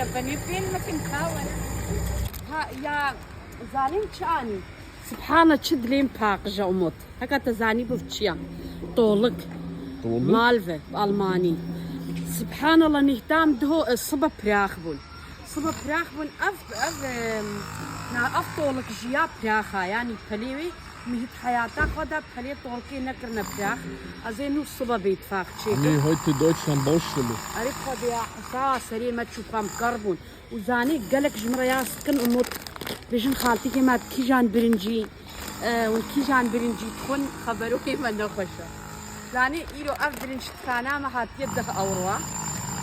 ربني فين ما كنت خاول ها يا زانين شاني سبحانه تشد لين باق جاوموت هكا تزاني بفتشيا طولك مالفه ألماني سبحان الله نهتم ده صبا براخبون اف طولك جيا براخا يعني بليوي مهت حياتك خدا بلي طولكي نكرنا براخ ازينو صبا بيتفاق شيء Nee, heute Deutschland Baustelle. عرف خد يا حساس سريع ما تشوفهم كربون وزاني قالك جمرياس كن اموت بيجن خالتي كما كيجان برنجي وكيجان برنجي تكون خبروي من نخشه زاني إيرو أفضل شتكانا ما هات يده أوروا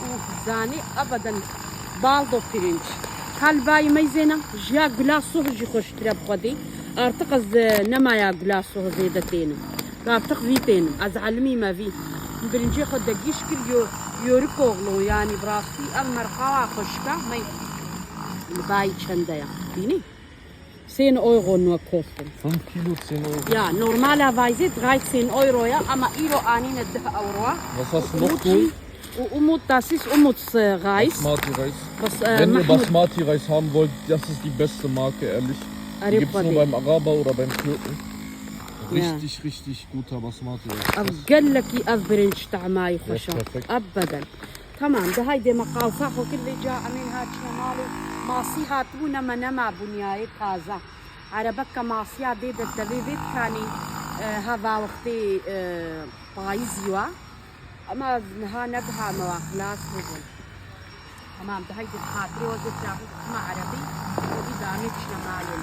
وزاني أبدا بالدو فرنج هالباي ميزنا جا غلاسو جي خوش تراب خدي ارتقز نما يا غلاسو زيدتين ارتق فيتين از علمي ما في برنجي خد دقيش كل يوركوغلو يعني براستي المرقاوة خوشكا مي الباي چندايا بيني 10 Euro nur kosten. 5 Kilo 10 Euro. Ja, normalerweise 13 Euro, ja, aber Euro anine 10 Euro. Was hast du noch drin? Umut, das ist Reis. Basmati Reis. Was, Wenn ihr Basmati Reis haben wollt, das ist die beste Marke, ehrlich. Die gibt es nur beim Araber oder beim Türken. Richtig guter Basmati Reis. قال لك أفرنج طعماي خشا أبدا. تمام ده هاي دي مقاوفة وكل جاء من هاد شمالي ماسي هاتونا منما بنياي تازة عربك ماسيا دي الدبيبت كاني هذا وقتي بايزيوا أما نها نبها مواخلاص بقول تمام ده هاي دي خاطري وزي تاخد مع عربي ودي دامج شمالي